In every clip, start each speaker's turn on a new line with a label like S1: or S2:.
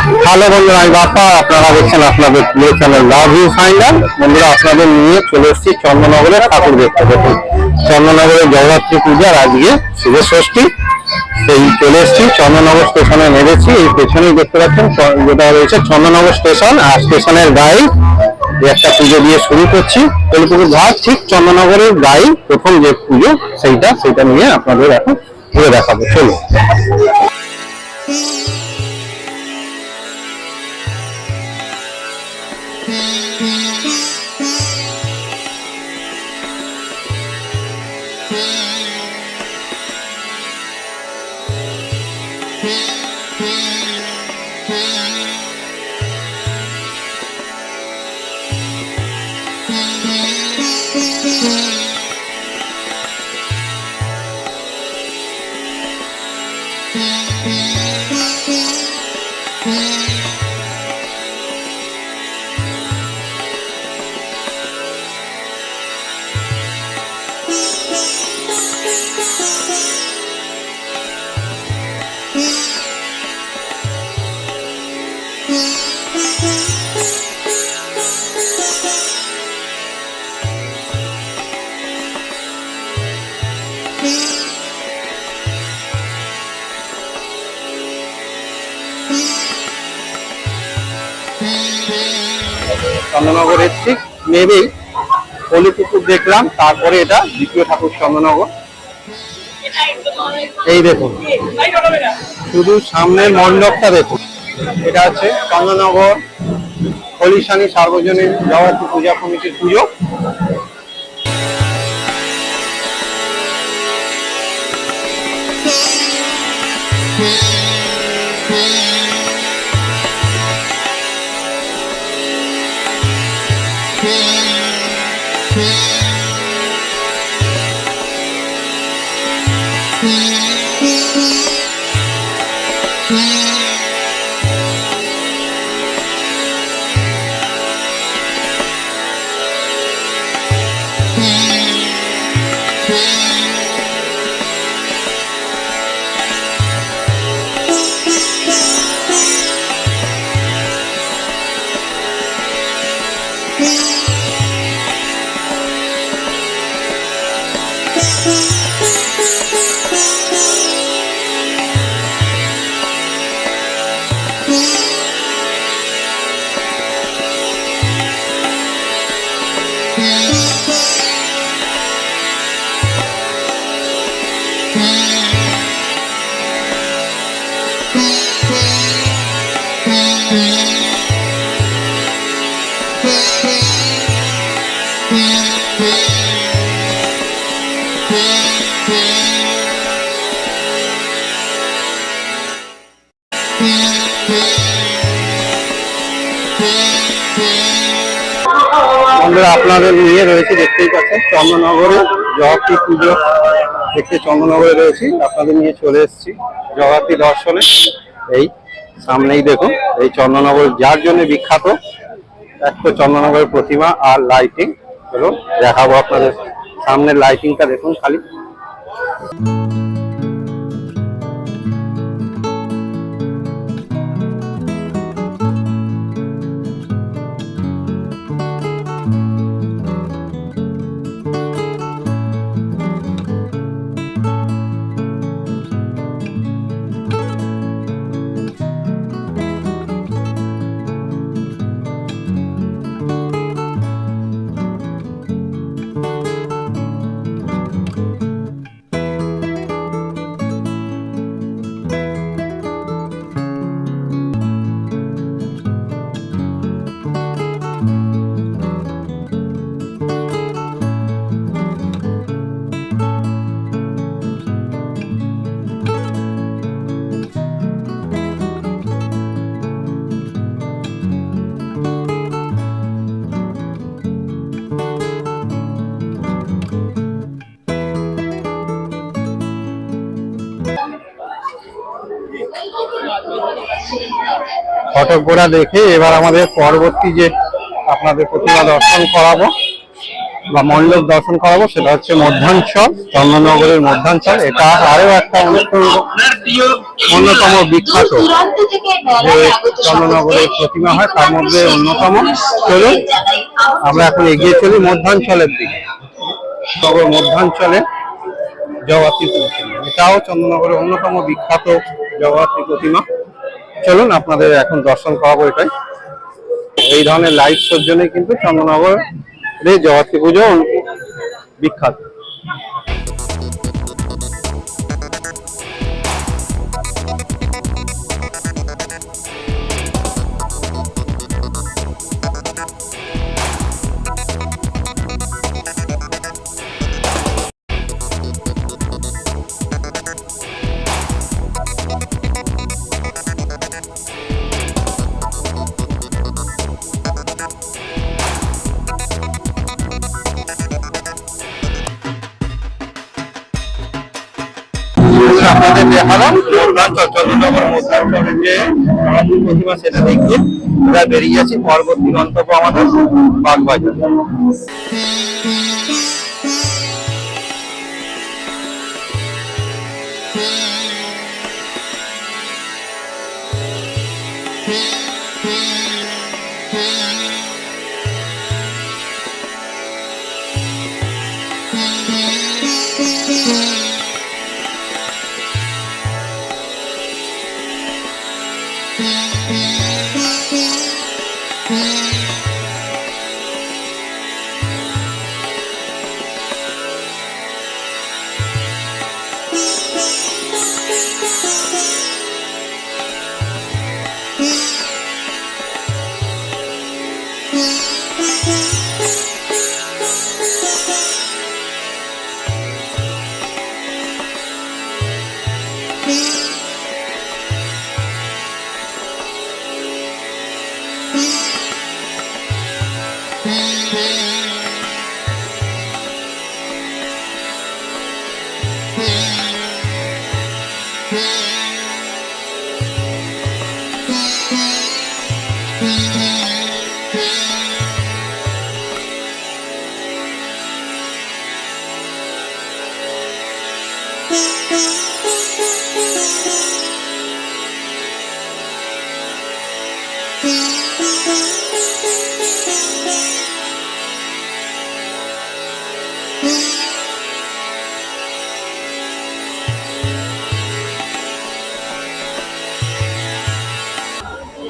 S1: Hello বন্ধুরা, আমি বাপ্পা। আপনারা দেখছেন আপনাদের play channel love you finder. বন্ধুরা, আপনাদের নিয়ে চলে এসেছি চন্দননগরের ঠাকুর দেখতে। দেখুন, চন্দননগরের জগদ্ধাত্রী পূজার আজকে শুভ ষষ্ঠী। সেই চলে এসেছি চন্দননগর স্টেশনে নেমেছি। এই পেছনেই দেখতে পাচ্ছেন যেটা রয়েছে চন্দননগর স্টেশন, আর স্টেশনের গায়ে একটা পুজো দিয়ে শুরু করছি। কলিপুকুর ঘাট ঠিক চন্দননগরের গায়ে প্রথম যে পুজো সেইটা নিয়ে আপনাদের এখন ঘুরে দেখাবো। চলুন। চন্দননগরের ঠিক নেবেই কলিপুকুর দেখলাম, তারপরে এটা দ্বিতীয় ঠাকুর চন্দননগর। এই দেখুন, শুধু সামনের মণ্ডপটা দেখুন। এটা হচ্ছে চন্দননগর হলিশানী সার্বজনীন জগদ্ধাত্রী পূজা কমিটির পুজো। বন্ধুরা, আপনাদের নিয়ে রয়েছে, দেখতেই পাচ্ছেন চন্দননগরে জগদ্ধাত্রী পুজো দেখতে চন্দননগরে রয়েছি। আপনাদের নিয়ে চলে এসেছি জগদ্ধাত্রী দর্শনে। এই সামনেই দেখুন, এই চন্দননগর যার জন্য বিখ্যাত, এক তো চন্দননগরের প্রতিমা আর লাইটিং। চলুন দেখাবো আপনাদের। সামনের লাইটিংটা দেখুন খালি। ফটক গোড়া দেখে এবার আমাদের পরবর্তী যে আপনাদের প্রতিমা দর্শন করাবো। বা মণ্ডপ দর্শন করাবো, সেটা হচ্ছে মধ্যাঞ্চল, চন্দননগরের মধ্যাঞ্চল। এটা আরো একটা অন্যতম বিখ্যাত যে চন্দননগরের প্রতিমা হয় তার মধ্যে অন্যতম। চলুন আমরা এখন এগিয়ে চলি মধ্যাঞ্চলের দিকে। নগর মধ্যাঞ্চলে জগদ্ধাত্রী প্রতিমা, এটাও চন্দননগরের অন্যতম বিখ্যাত জগদ্ধাত্রী প্রতিমা। চলুন আপনাদের এখন দর্শন করাবো এটাই। এই ধরনের লাইভ শোর জন্য কিন্তু চন্দননগরে জগদ্ধাত্রী পুজো বিখ্যাত। আপনাদের দেখালাম মধ্যাঞ্চল, চন্দননগর মধ্যাঞ্চলের যে প্রতিমা সেটা দেখে আমরা বেরিয়ে যাচ্ছি। পরবর্তী গন্তব্য আমাদের বাগবাজার।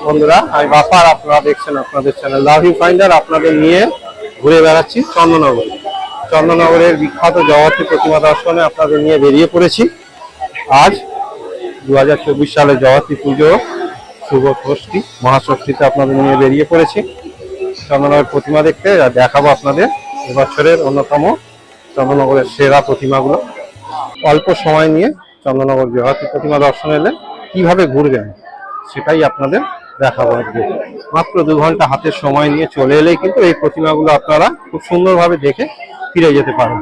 S1: বন্ধুরা, আমি বাপার, আপনারা দেখছেন আপনাদের চ্যানেল লাভ ইউ ফাইন্ডার। আপনাদের নিয়ে ঘুরে বেড়াচ্ছি চন্দননগর। চন্দননগরের বিখ্যাত জগদ্ধাত্রী প্রতিমা দর্শনে আপনাদের নিয়ে বেরিয়ে পড়েছি। আজ 2024 সালে জগদ্ধাত্রী পুজো শুভ ষষ্ঠী, মহাষষ্ঠীতে আপনাদের নিয়ে বেরিয়ে পড়েছি চন্দননগরের প্রতিমা দেখতে। দেখাবো আপনাদের এবছরের অন্যতম চন্দননগরের সেরা প্রতিমাগুলো। অল্প সময় নিয়ে চন্দননগর জগদ্ধাত্রী প্রতিমা দর্শন এলে কিভাবে ঘুরবেন সেটাই আপনাদের দেখাবো। আজকে মাত্র 2 ঘন্টা হাতের সময় নিয়ে চলে এলেই কিন্তু এই প্রতিমাগুলো আপনারা খুব সুন্দরভাবে দেখে ফিরে যেতে পারেন।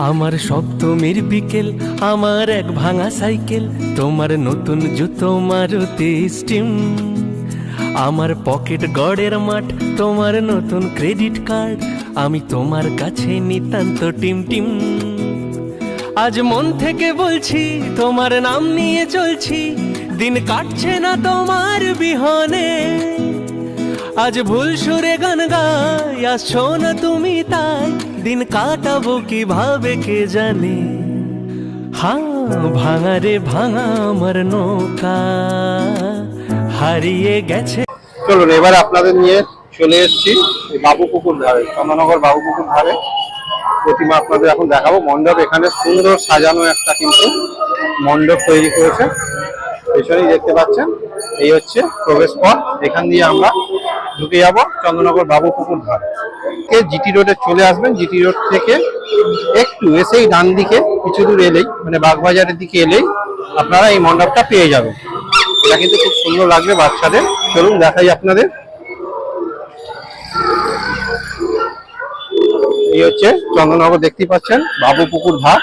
S2: আমার সপ্তমীর বিকেল, আমার এক ভাঙা সাইকেল, তোমার নতুন জুতো মারুতি স্টিম, আমার পকেট গড়ের মাঠ, তোমার নতুন ক্রেডিট কার্ড, আমি তোমার কাছে নিতান্ত টিম টিম। আজ মন থেকে বলছি, তোমার নাম নিয়ে চলছি, দিন কাটছে না তোমার বিহনে। আজ ভুল সুরে গান গাই, আসছো না তুমি তাই, দিন কাটাবো কিভাবে কে জানে। হ্যাঁ, ভাঙা রে ভাঙা আমার নৌকা হারিয়ে গেছে।
S1: চলুন এবার আপনাদের নিয়ে চলে এসেছি বাবুপুকুর ধারে, চন্দননগর বাবুপুকুর ধারে প্রতিমা আপনাদের এখন দেখাবো। মণ্ডপ এখানে সুন্দর সাজানো একটা কিন্তু মণ্ডপ তৈরি করেছে, পেছনেই দেখতে পাচ্ছেন। এই হচ্ছে প্রবেশ পথ, এখান দিয়ে আমরা ঢুকে যাব চন্দননগর বাবুপুকুর ধারে। জিটি রোডে চলে আসবেন, জিটি রোড থেকে একটু এসেই ডান দিকে কিছু দূর এলেই, মানে বাগবাজারের দিকে এলেই আপনারা এই মণ্ডপটা পেয়ে যাবেন। এটা কিন্তু খুব সুন্দর লাগবে বাচ্চাদের। চলুন দেখাই আপনাদের। এই হচ্ছে চন্দননগর, দেখতেই পাচ্ছেন বাবুপুকুর ঘাট।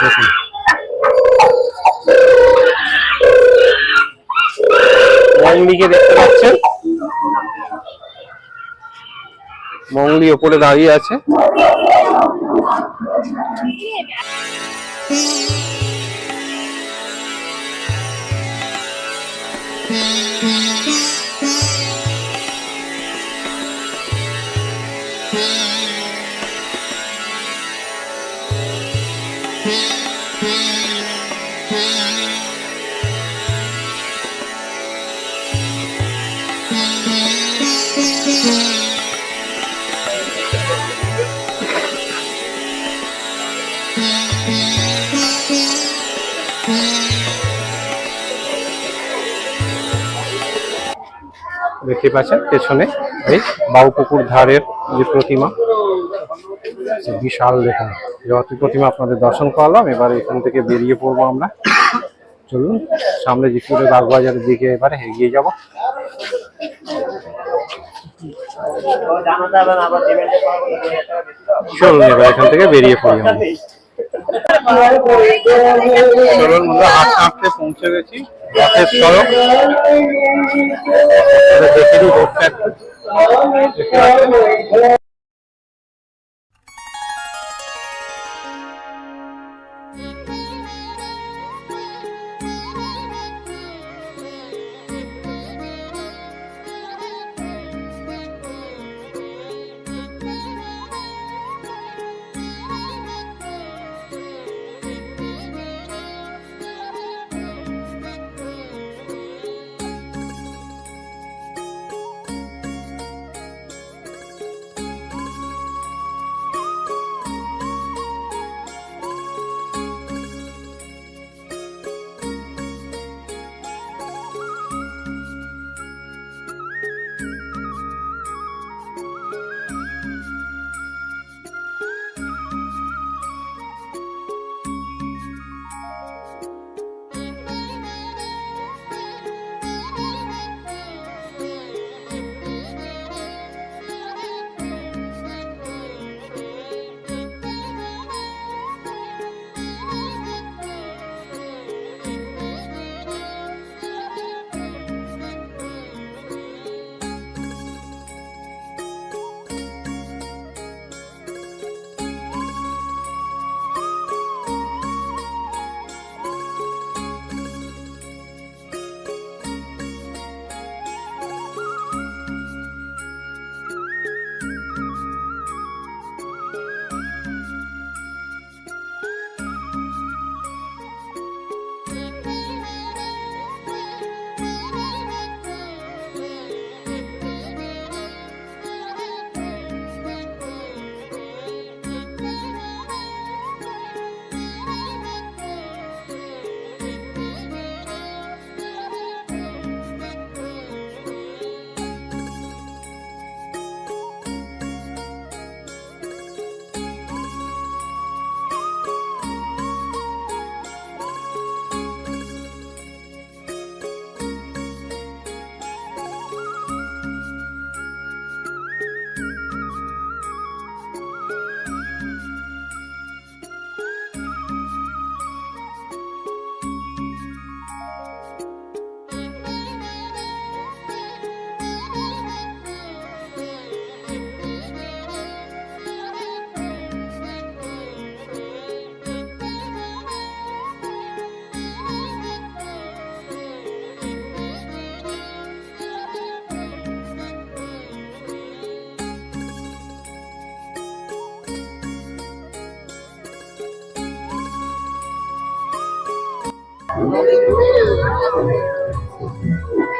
S1: দেখুন মংলিকে দেখতে পাচ্ছেন, মংলি ওপরে দাঁড়িয়ে আছে। দেখতে পাচ্ছেন পেছনে এই বাউপুকুর ধারের যে প্রতিমা, বিশাল দেখুন জগতী প্রতিমা আপনাদের দর্শন করালাম। এবার এখান থেকে বেরিয়ে পড়বো আমরা। চলুন সামনে জিকুরে বাগবাজারের দিকে এবারে এগিয়ে যাব। চলুন এবার এখান থেকে বেরিয়ে পড়ি আমরা। চলুন আমরা হাঁটতে হাঁটতে পৌঁছে গেছি রথের সড়ক। দেখে দিই রোডটা একটু।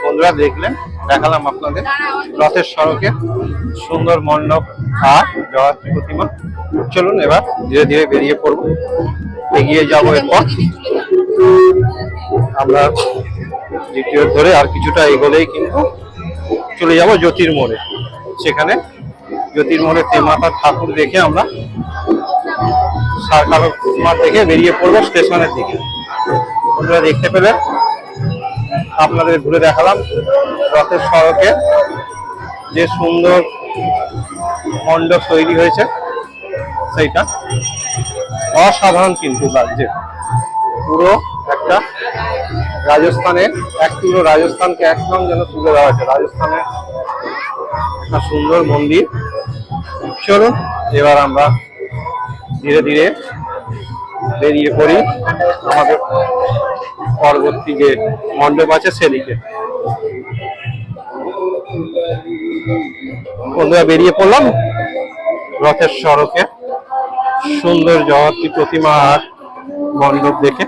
S1: বন্ধুরা দেখলেন, দেখালাম আপনাদের রথের সড়কে সুন্দর মণ্ডপ আর জগদ্ধাত্রী প্রতিমা। চলুন এবার ধীরে ধীরে বেরিয়ে পড়বো, এগিয়ে যাবো। এরপর আমরা দ্বিতীয় ধরে আর কিছুটা এগোলেই কিন্তু চলে যাব জ্যোতির্মোড়ে। সেখানে জ্যোতির্মোড়ে তেমাতার ঠাকুর দেখে আমরা সারকালো দেখে বেরিয়ে পড়বো স্টেশনের দিকে। বন্ধুরা দেখতে পেলেন, আপনাদের ঘুরে দেখালাম রথের সড়কে যে সুন্দর মণ্ডপ তৈরি হয়েছে, সেইটা অসাধারণ কিন্তু লাগছে। পুরো একটা রাজস্থানে পুরো রাজস্থানকে একদম যেন তুলে দেওয়া হয়েছে। রাজস্থানে একটা সুন্দর মন্দির। চলুন এবার আমরা ধীরে ধীরে বেরিয়ে পড়ি আমাদের পরবর্তী যে মণ্ডপ আছে সেদিকে। বন্ধুরা বেরিয়ে পড়লাম রথের সড়কে সুন্দর জগত্রী প্রতিমা আর মণ্ডপ দেখে।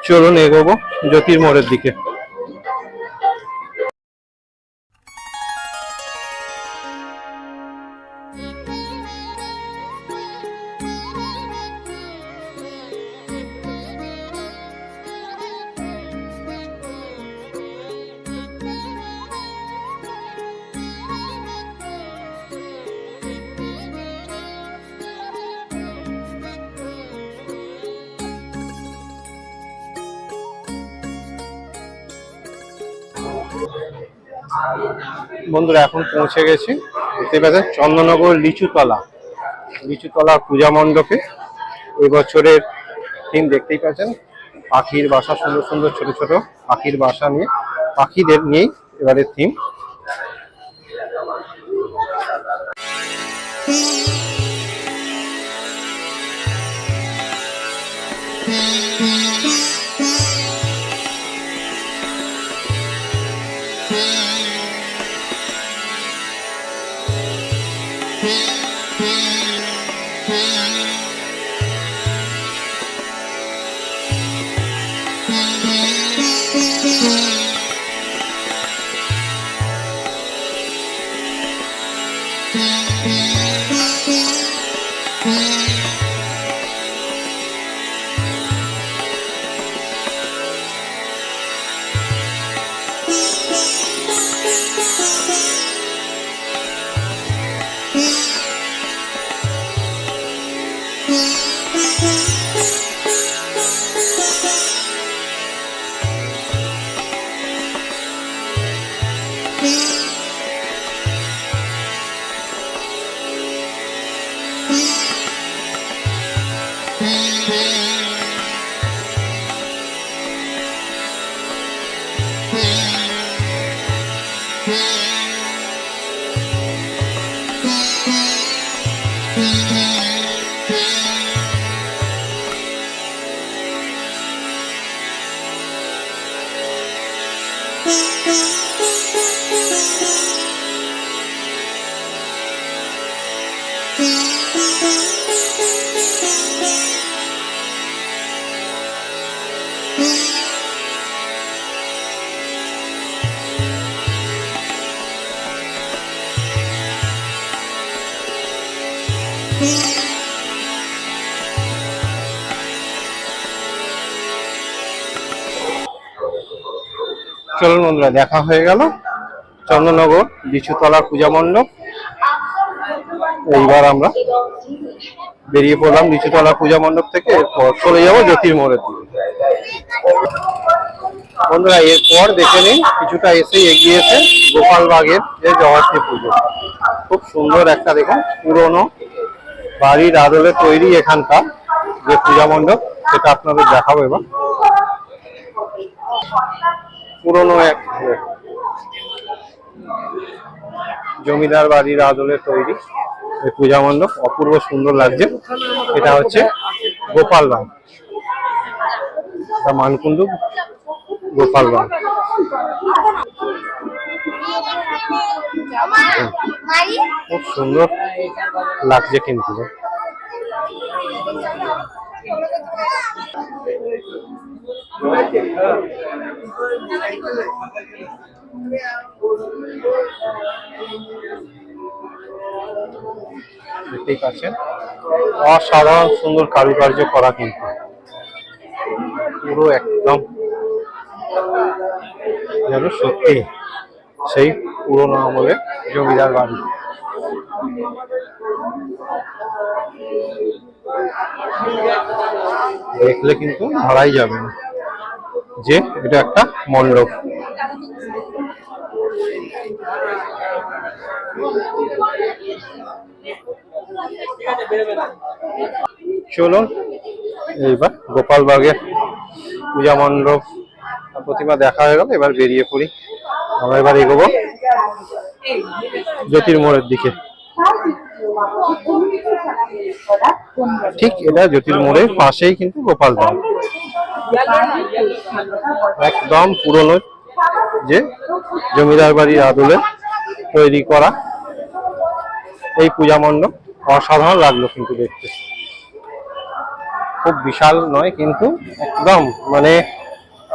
S1: চলুন এগোবো জ্যোতির্মোড়ের দিকে। বন্ধুরা এখন পৌঁছে গেছি দেখতে পাচ্ছেন চন্দননগর লিচুতলা পূজা মণ্ডপে। এবছরের থিম দেখতেই পাচ্ছেন পাখির বাসা, সুন্দর সুন্দর ছোট ছোট পাখির বাসা নিয়ে, পাখিদের নিয়েই এবারের থিম। চলুন বন্ধুরা দেখা হয়ে গেল চন্দননগর লিচুতলা পূজা মণ্ডপ। এইবার আমরা বেরিয়ে পড়লাম লিচুতলা পূজা মণ্ডপ থেকে, এরপর চলে যাবো জ্যোতির্মোড়ের দিকে। বন্ধুরা এরপর দেখে নিন কিছুটা এসে এগিয়েছে গোপালবাগের যে জগত্রী পুজো। খুব সুন্দর একটা দেখুন পুরনো বাড়ির আদলে তৈরি এখানকার যে পূজা মণ্ডপ, সেটা আপনাদের দেখাবো এবার। পুরনো এক জমিদার বাড়ির আদলে তৈরি এই পূজা মণ্ডপ, অপূর্ব সুন্দর লাগছে। এটা হচ্ছে গোপালবাগ, মানকুণ্ডু গোপালবাগ। খুব সুন্দর লাগছে কিন্তু। দেখতেই পাচ্ছেন অসাধারণ সুন্দর কারুকার্য করা, কিন্তু পুরো একদম যেন সত্যি সেই পুরোনো আমলের জমিদার বাড়ি। দেখলে কিন্তু ধরাই যাবে না যে এটা একটা মণ্ডপ। চলুন এইবার গোপালবাগের পূজা মণ্ডপ প্রতিমা দেখা হয়ে গেল, এবার বেরিয়ে পড়ি। আমরা এবার এগোবো জ্যোতির্মোড়ের দিকে। ঠিক এটা জ্যোতির্মোড়ের পাশেই কিন্তু গোপালবাগ, একদম পুরনো যে জমিদার বাড়ির আদলে তৈরি করা এই পূজা মণ্ডপ। অসাধারণ লাগলো কিন্তু দেখতে, খুব বিশাল নয় কিন্তু একদম মানে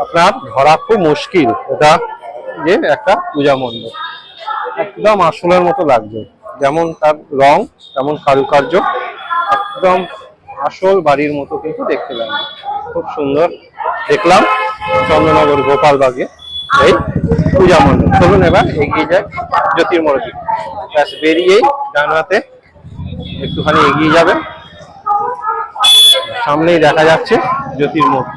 S1: আপনার ধরা খুব মুশকিল এটা যে একটা পূজা মণ্ডপ। একদম আসলের মতো লাগছে, যেমন তার রং তেমন কারুকার্য, একদম আসল বাড়ির মতো কিন্তু দেখতে লাগবে, খুব সুন্দর। দেখলাম চন্দ্রনগর গোপালবাগে এই পূজা মণ্ডপ। চলুন এবার এগিয়ে যায় জ্যোতির্মোড় দিকে। ব্যাস বেরিয়েই ডান হাতে একটুখানি এগিয়ে যাবে, সামনেই দেখা যাচ্ছে জ্যোতির্মোড়।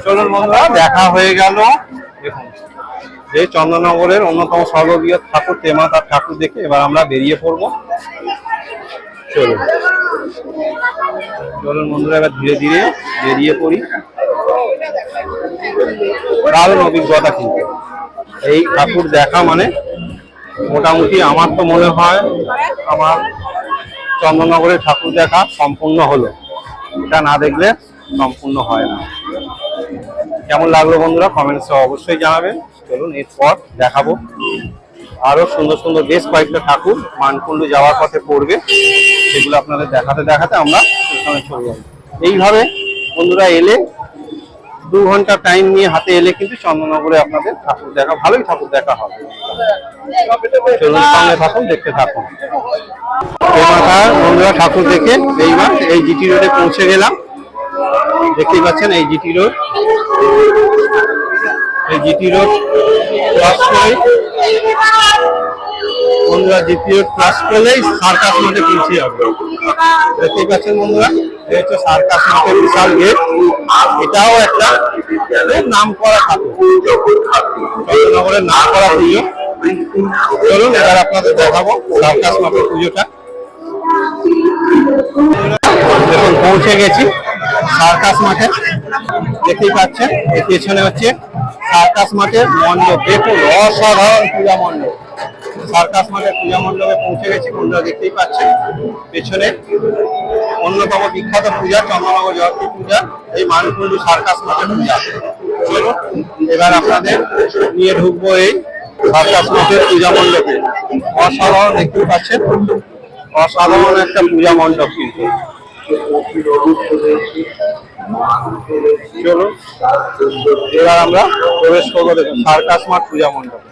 S1: চলুন বন্ধুরা, দেখা হয়ে গেল দেখুন এই চন্দননগরের অন্যতম সর্ববৃহৎ ঠাকুর তেমাতার ঠাকুর দেখে এবার আমরা বেরিয়ে পড়বো। চলুন চলুন বন্ধুরা, এবার ধীরে ধীরে বেরিয়ে পড়ি। দারুণ অভিজ্ঞতা কিন্তু এই ঠাকুর দেখা মানে, মোটামুটি আমার তো মনে হয় আমার চন্দননগরের ঠাকুর দেখা সম্পূর্ণ হলো, এটা না দেখলে সম্পূর্ণ হয় না। কেমন লাগলো বন্ধুরা কমেন্টসে অবশ্যই জানাবেন। চলুন এরপর দেখাবো আরো সুন্দর সুন্দর বেশ কয়েকটা ঠাকুর মানকুণ্ডু যাওয়ার পথে পড়বে, সেগুলো আপনাদের দেখাতে দেখাতে আমরা সেখানে চলে যাবো। এইভাবে বন্ধুরা এলে 2 ঘন্টা টাইম নিয়ে হাতে এলে কিন্তু চন্দননগরে আপনাদের ঠাকুর দেখা, ভালোই ঠাকুর দেখা হবে। চলুন সামনে থাকুন, দেখতে থাকুন। বন্ধুরা ঠাকুর দেখে এইবার এই জিটি রোডে পৌঁছে গেলাম। দেখতেই পাচ্ছেন এই জিটি রোড, এই জিটি রোড ক্রস করে বন্ধুরা জিটি রোড ক্রস করলেই সার্কাস মাঠে পৌঁছে যাবে। দেখতেই পাচ্ছেন বন্ধুরা, এই হচ্ছে সার্কাস মাঠের বিশাল গেট। এটাও একটা নাম করা ঠাকুর, চন্দননগরের নাম করা পুজো। চলুন এবার আপনাদের দেখাবো সার্কাস মাঠের পুজোটা। দেখুন পৌঁছে গেছি সার্কাস মাঠে, দেখতেই পাচ্ছেন এর পেছনে হচ্ছে সার্কাস মাঠের মণ্ডপ। দেখুন অসাধারণ পূজা মণ্ডপ, সার্কাস মাঠের পূজা মণ্ডপে পৌঁছে গেছি বন্ধুরা। দেখতেই পাচ্ছেন পেছনে অন্যতম বিখ্যাত পূজা চন্দননগর জয়ন্তী পূজা, এই মানকুণ্ডু সার্কাস মাঠের পূজা। চলুন এবার আপনাদের নিয়ে ঢুকবো এই সার্কাস মাঠের পূজা মণ্ডপে। অসাধারণ দেখতেই পাচ্ছেন, অসাধারণ একটা পূজা মণ্ডপ কিন্তু। চলুন এবার আমরা প্রবেশ করবো দেখুন সার্কাস মাঠ পূজা মণ্ডপ।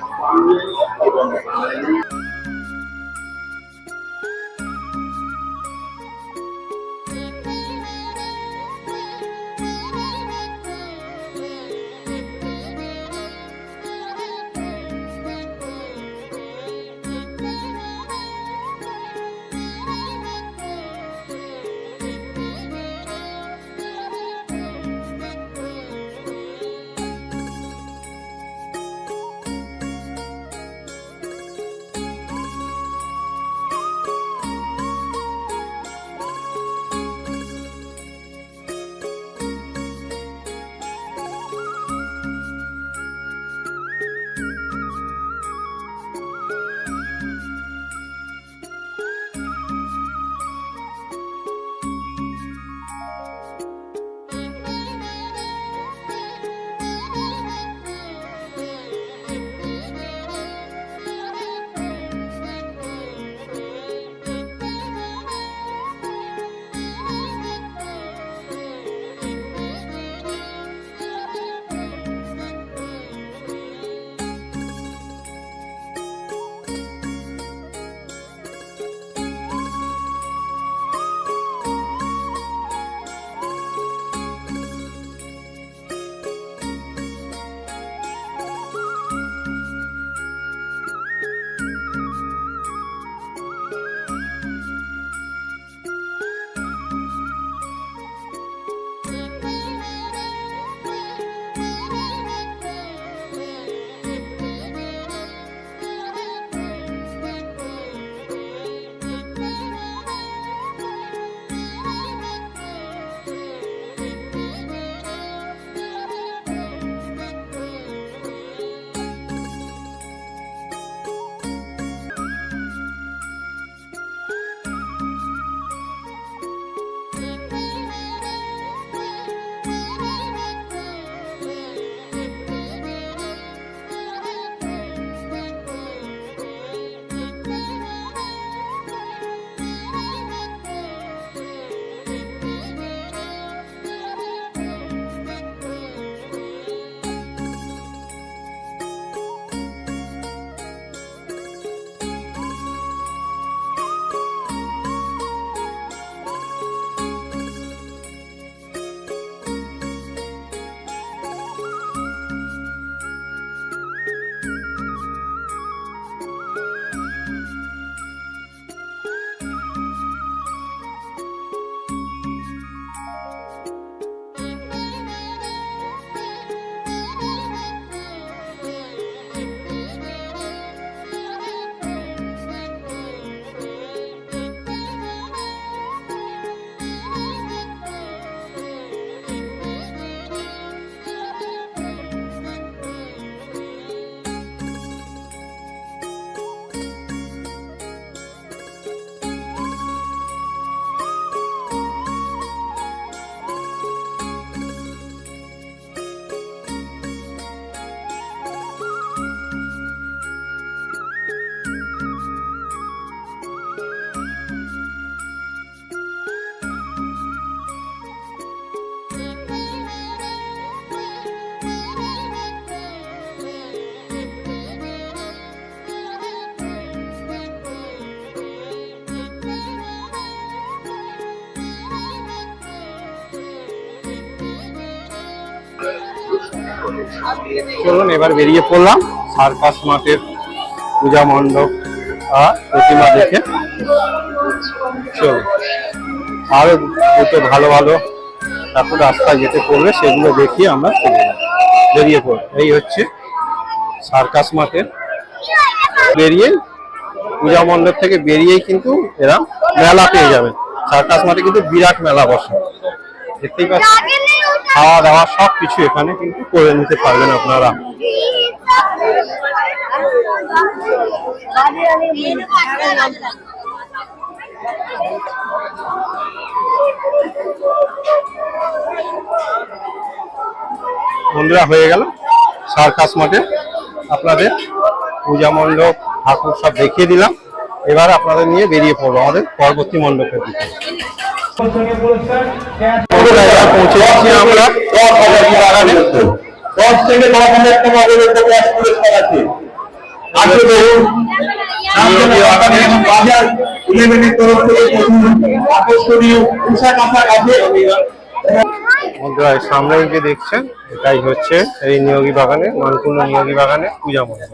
S1: চলুন এবার বেরিয়ে পড়লাম সার্কাস মাঠের পূজা মণ্ডপ আর প্রতিমা দেখে। চলুন আরো দুটো ভালো ভালো ঠাকুর রাস্তায় যেতে পড়বে, সেগুলো দেখিয়ে আমরা বেরিয়ে পড়ব। এই হচ্ছে সার্কাস মাঠের বেরিয়ে, পূজা মণ্ডপ থেকে বেরিয়েই কিন্তু এরা মেলা পেয়ে যাবে। সার্কাস মাঠে কিন্তু বিরাট মেলা বসে, দেখতেই পাচ্ছেন। খাওয়া দাওয়া সব কিছু এখানে কিন্তু করে নিতে পারবেন আপনারা। বন্ধুরা হয়ে গেল সার্কাস মাঠে আপনাদের পূজা মণ্ডপ ঠাকুর সব দেখিয়ে দিলাম। এবার আপনাদের নিয়ে বেরিয়ে পড়বো আমাদের পরবর্তী মণ্ডপের দিকে। পৌঁছে যাচ্ছি আমরা বাগানে।
S3: 10 থেকে 10,000 টাকা বাজার 11 তরফ থেকে আকর্ষণীয় পোশাক আশাক আছে।
S1: বন্ধুরা সামনে যে দেখছেন এটাই হচ্ছে এই নিয়োগী বাগানে, মানকুণ্ড নিয়োগী বাগানে পূজা মণ্ডপ।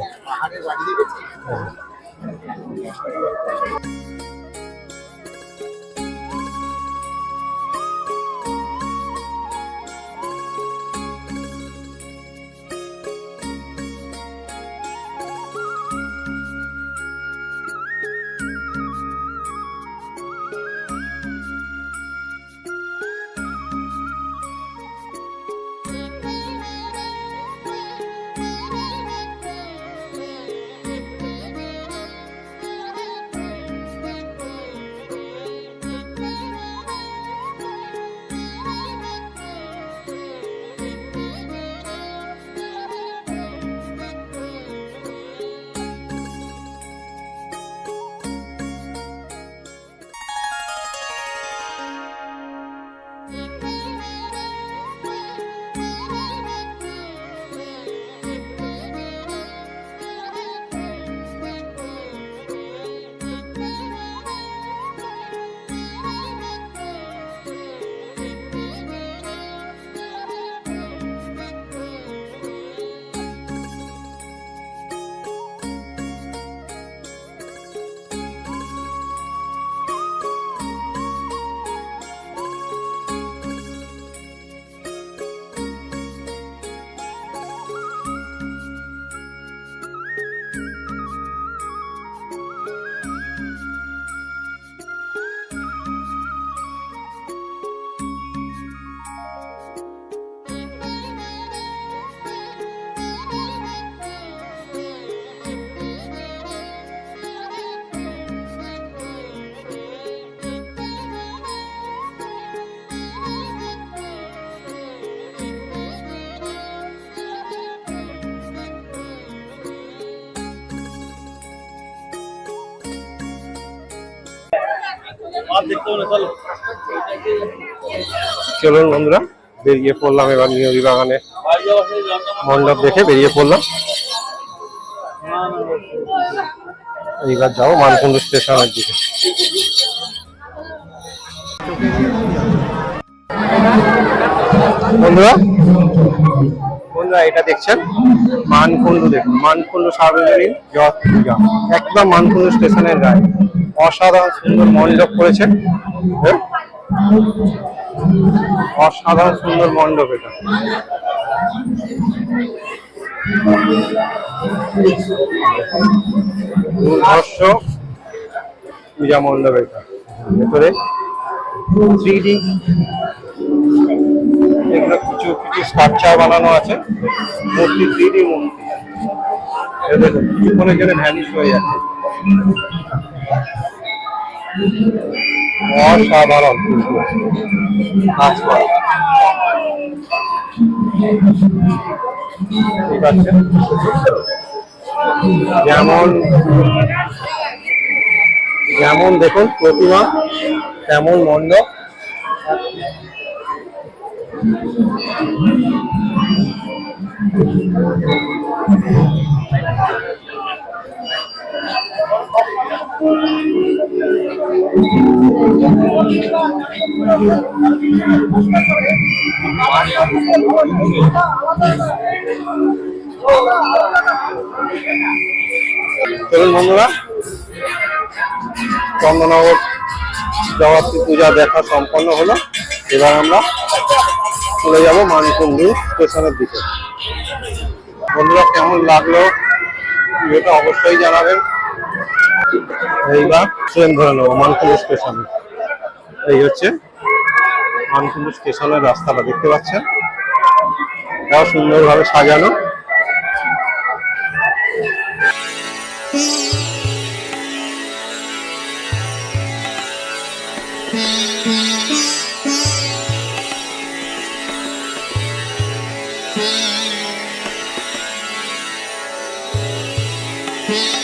S1: চলুন বন্ধুরা বেরিয়ে পড়লাম এবার নিয়োগী বাগানে মণ্ডপ দেখে বেরিয়ে পড়লাম। এইবার যাবো মানকুণ্ড স্টেশনের দিকে। বন্ধুরা বন্ধুরা এটা দেখছেন মানকুণ্ড, দেখুন মানকুণ্ড সার্বজনীন জগৎ পূজা, একদম মানকুণ্ড স্টেশনের গায়ে অসাধারণ সুন্দর মণ্ডপ করেছেন। অসাধারণ সুন্দর মণ্ডপ এটা। দুর্ধর্ষ পূজা মণ্ডপ এটা, ভেতরে 3D এগুলো কিছু কিছু স্ট্রাকচার বানানো আছে, মূর্তি 3D মূর্তি। দেখুন কিছুক্ষণের জন্য ভ্যানিশ হয়ে যাচ্ছে। অসাধারণ কাজ করা, ঠিক আছে। যেমন যেমন দেখুন প্রতিমা তেমন মণ্ডপ। চলুন বন্ধুরা, চন্দননগর জগদ্ধাত্রী পূজা দেখা সম্পন্ন হলো। এবার আমরা চলে যাব মানকুণ্ডু স্টেশনের দিকে। বন্ধুরা, কেমন লাগলো ভিডিওটা অবশ্যই জানাবেন। এইবার ট্রেন ধরে নেবো মানকুণ্ডু স্টেশনে। এই হচ্ছে মানকুণ্ডু স্টেশনের রাস্তাটা, দেখতে পাচ্ছেন, এটাও সুন্দরভাবে সাজানো।
S4: Yeah.